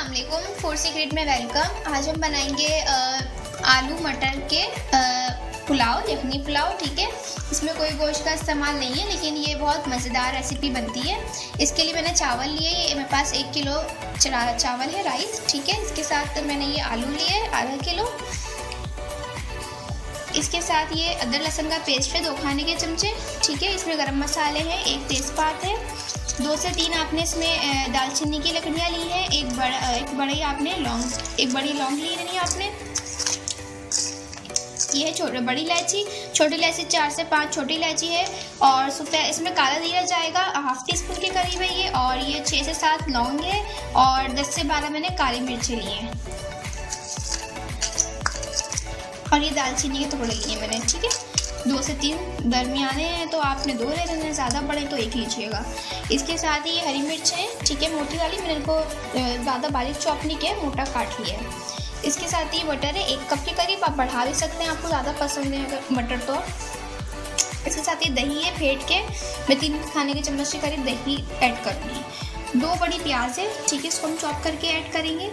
अस्सलाम वालेकुम, food secret में वेलकम। आज हम बनाएंगे आलू मटर के पुलाव, यखनी पुलाव। ठीक है, इसमें कोई गोश्त का इस्तेमाल नहीं है, लेकिन ये बहुत मज़ेदार रेसिपी बनती है। इसके लिए मैंने चावल लिए, ये मेरे पास 1 किलो चावल है, राइस। ठीक है, इसके साथ मैंने ये आलू लिए आधा किलो। इसके साथ ये अदरक लहसुन का पेस्ट है 2 खाने के चमचे। ठीक है, इसमें गरम मसाले हैं, 1 तेज़पात है, 2 से 3 आपने इसमें दालचीनी की लकड़ियाँ ली हैं, एक बड़ी आपने एक बड़ी लौंग ली है आपने। ये है बड़ी इलायची, छोटी इलायची 4 से 5 छोटी इलायची है, और इसमें काला जीरा जाएगा 1/2 टीस्पून के करीब है ये, और ये 6 से 7 लौंग है, और 10 से 12 मैंने काली मिर्चें ली हैं, और ये दालचीनी के टुकड़े लिए मैंने। ठीक है, 2 से 3 दरमियाने हैं तो आपने 2 ले लेना, ज़्यादा बड़े तो 1 लीजिएगा। इसके साथ ही ये हरी मिर्च है, ठीक है, मोटी वाली, मैंने इनको ज़्यादा बारीक चॉप नहीं किया, मोटा काट लिया है। इसके साथ ही मटर है 1 कप के करीब, आप बढ़ा भी सकते हैं, आपको ज़्यादा पसंद है अगर मटर तो। इसके साथ ही दही है, फेंट के मैं 3 खाने के चम्मच के करीब दही ऐड करूँगी। 2 बड़ी प्याज है, ठीक है, इसको हम चॉप करके ऐड करेंगे।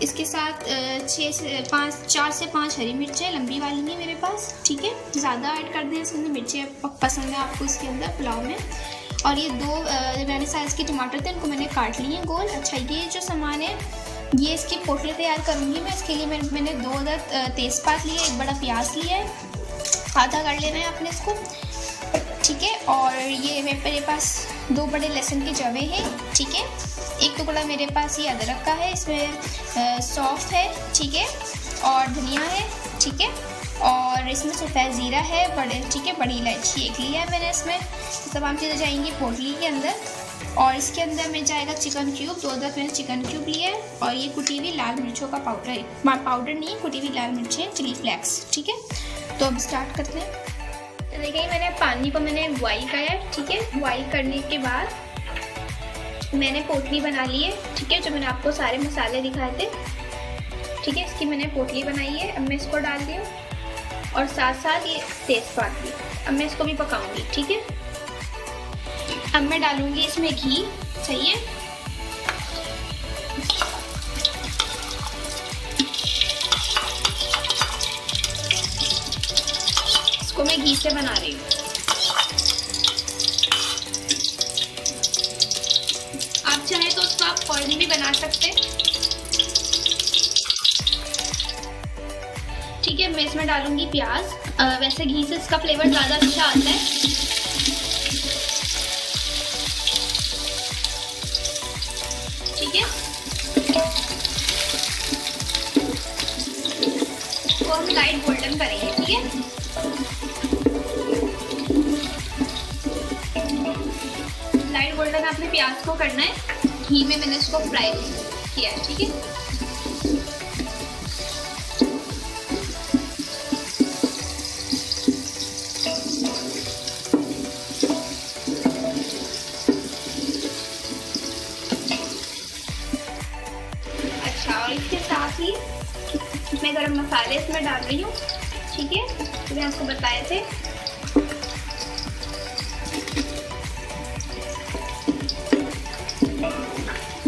इसके साथ 4 से 5 हरी मिर्चें लंबी वाली है मेरे पास। ठीक है, ज़्यादा ऐड कर दें, इसमें मिर्चें पसंद है आपको इसके अंदर पुलाव में। और ये 2 मैंने साइज़ के टमाटर थे, इनको मैंने काट लिए हैं गोल। अच्छा, ये जो सामान है ये इसकी पोटली तैयार करूँगी मैं। इसके लिए मैंने 2 अदद तेज़पात लिए, 1 बड़ा प्याज लिया है, आधा कर लेना है आपने इसको। ठीक है, और ये मेरे पास 2 बड़े लहसुन के जवे हैं। ठीक है, 1 टुकड़ा मेरे पास ये अदरक का है, इसमें सौंफ है, ठीक है, और धनिया है। ठीक है, और इसमें सफ़ेद ज़ीरा है, ठीक है, बड़ी इलायची 1 लिया है मैंने। इसमें तमाम चीज़ें जाएंगी पोटली के अंदर, और इसके अंदर में जाएगा चिकन क्यूब, 2 अदद मैंने चिकन क्यूब लिया है, और ये कुटी हुई लाल मिर्चों का पाउडर नहीं है, कुटी हुई लाल मिर्चें, चिली फ्लेक्स। ठीक है, तो अब स्टार्ट करते हैं। तो देखिए, मैंने पानी को बॉइल किया है। ठीक है, बॉइल करने के बाद मैंने पोटली बना ली है। ठीक है, जो मैंने आपको सारे मसाले दिखाए थे। ठीक है, इसकी मैंने पोटली बनाई है। अब मैं इसको डाल दी हूँ, और साथ साथ ये तेज़पात भी। अब मैं इसको भी पकाऊंगी। ठीक है, अब मैं डालूंगी इसमें घी। सही है, इसको मैं घी से बना रही हूँ। आप चाहे तो उसको आप ऑयल में भी बना सकते हैं। ठीक है, मैं इसमें डालूंगी प्याज। वैसे घी से इसका फ्लेवर ज़्यादा अच्छा आता है। ठीक है, इसको हम लाइट गोल्डन करेंगे। ठीक है, लाइट गोल्डन आपने प्याज को करना है, घी में मैंने इसको फ्राई किया है। ठीक है, और इसके साथ ही मैं गरम मसाले इसमें डाल रही हूँ। ठीक है, तो मैं आपको बताए थे।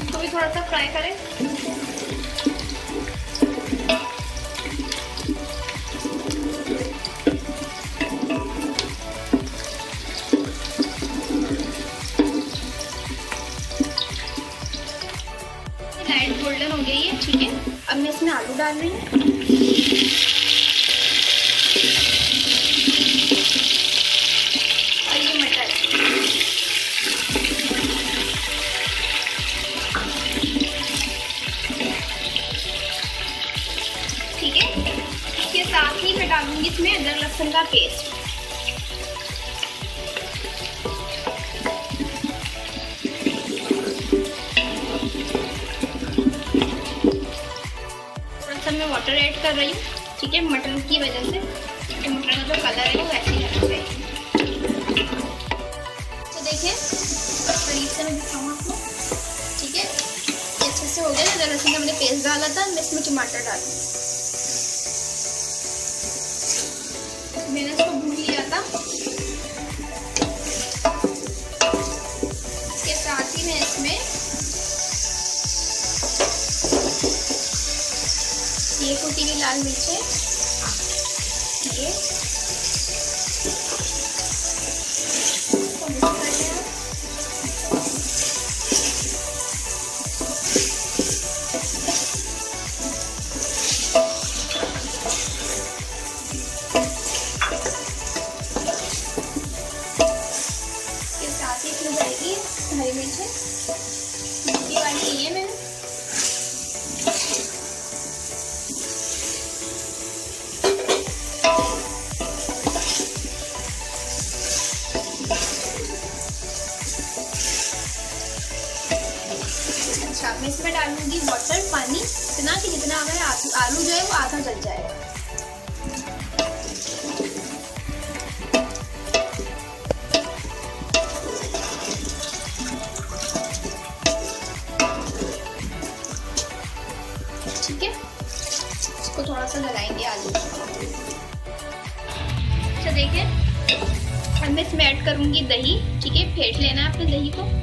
तो भी थोड़ा सा फ्राई करें। लाइट गोल्डन हो गई है। ठीक है, अब मैं इसमें आलू डाल रही हूँ। और ये मटर। ठीक है, इसके साथ ही मैं डालूंगी इसमें अदरक लहसुन का पेस्ट। मैं वाटर ऐड कर रही हूँ। ठीक है, मटर की वजह से मटर का जो कलर है वो वैसे ही रहना चाहिए। तो देखिए, करीब से मैं दिखाऊँ आपको। ठीक है, ये अच्छे से हो गया। अदरक लहसुन का मैंने पेस्ट डाला था, मैं इसमें टमाटर डालूँ। मैंने इसको भून लिया था। इसके साथ ही मैं इसमें ये कुटी हुई लाल मिर्चें, ये हरी मिर्चें मोटी वाली ली है मैंने। अच्छा, मैं इसमें डालूंगी वाटर, पानी इतना कि जितना हमारा आलू जो है वो आधा गल जाएगा। ठीक है, इसको थोड़ा सा गलाएंगे आलू। अच्छा देखिए, अब मैं इसमें ऐड करूंगी दही। ठीक है, फेंट लेना है अपने दही को।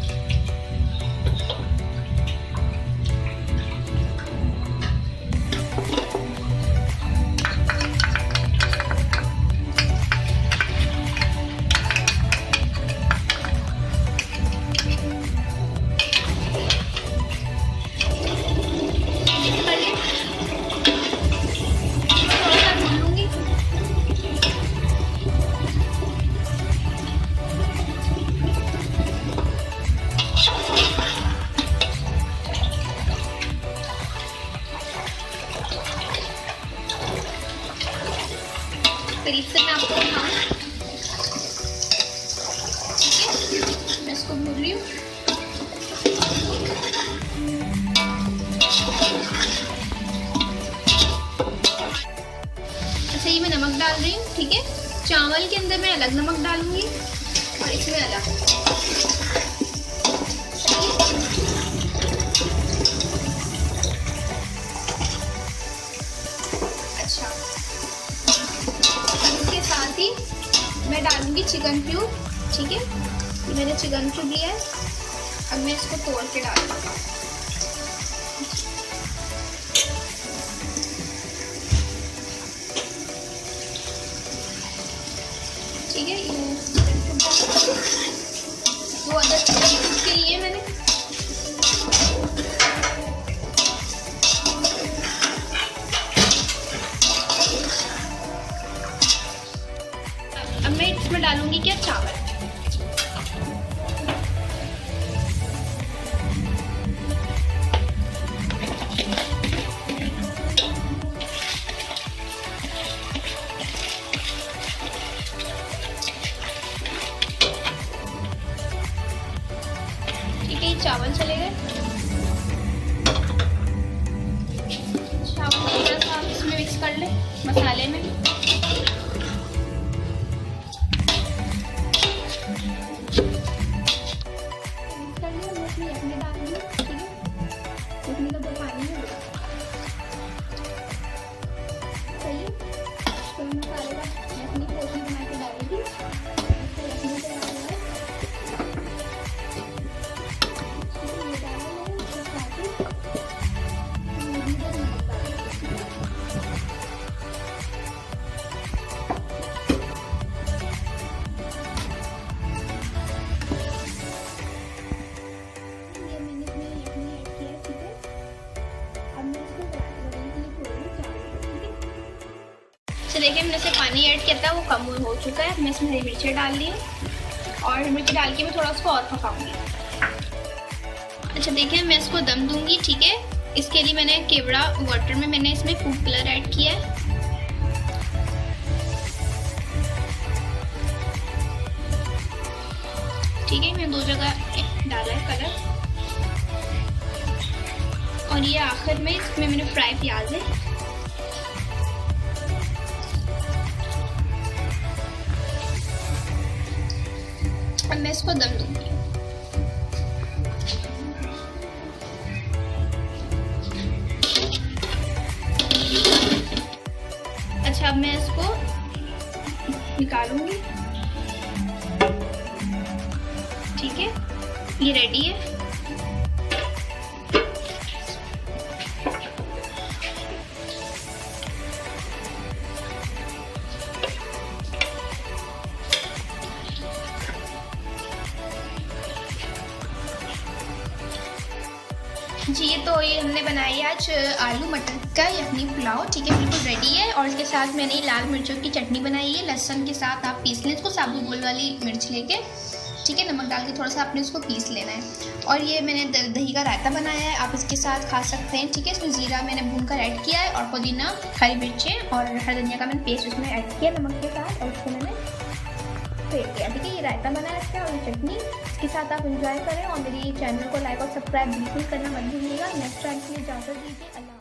करीब से मैं आपको दिखाऊं। ठीक है, मैं इसको भून रही हूँ। अच्छा, ये मैं नमक डाल रही हूँ। ठीक है, चावल के अंदर मैं अलग नमक डालूंगी और इसमें अलग। अच्छा, साथ ही मैं डालूंगी चिकन क्यूब। ठीक है, मैंने चिकन क्यूब लिया है। अब मैं इसको तोड़ के डाल दूंगा। ठीक है, ये वो अदर के लिए मैंने अब मैं इसमें डालूंगी क्या, चावल। ठीक है, चावल चले गए। चावल थोड़ा सा इसमें मिक्स कर ले मसाले में। तो देखिए, मैंने इसे पानी ऐड किया था, वो कम हो चुका है। मैं इसमें हरी मिर्ची डाल दी और हरी मिर्ची डाल के मैं थोड़ा उसको और पकाऊंगी। अच्छा देखिए, मैं इसको दम दूंगी। ठीक है, इसके लिए मैंने केवड़ा वाटर में मैंने इसमें फूड कलर ऐड किया है। ठीक है, मैं 2 जगह डाला है कलर। और ये आखिर में इसमें मैंने फ्राई प्याज है। अब मैं इसको दम दूंगी। अच्छा, अब मैं इसको निकालूंगी। ठीक है, ये रेडी है। जी तो ये हमने बनाई आज आलू मटर का यखनी पुलाव, ठीक है, बिल्कुल रेडी है। और इसके साथ मैंने लाल मिर्चों की चटनी बनाई है, लहसुन के साथ आप पीस लें इसको, साबुत गोल वाली मिर्च लेके, ठीक है, नमक डाल के थोड़ा सा आपने इसको पीस लेना है। और ये मैंने दही का रायता बनाया है, आप इसके साथ खा सकते हैं, ठीक है। इसमें ज़ीरा मैंने भून कर ऐड किया है और पुदीना, हरी मिर्चें और हरा धनिया का मैंने पेस्ट इसमें ऐड किया नमक के साथ, और इसको मैंने फेंट किया, ठीक है। ये रायता बना है इसका और चटनी, इसके साथ आप एंजॉय करें। और मेरी चैनल को लाइक और सब्सक्राइब बिल्कुल करना मत भूलिएगा। नेक्स्ट टाइम के लिए इजाज़त दीजिए।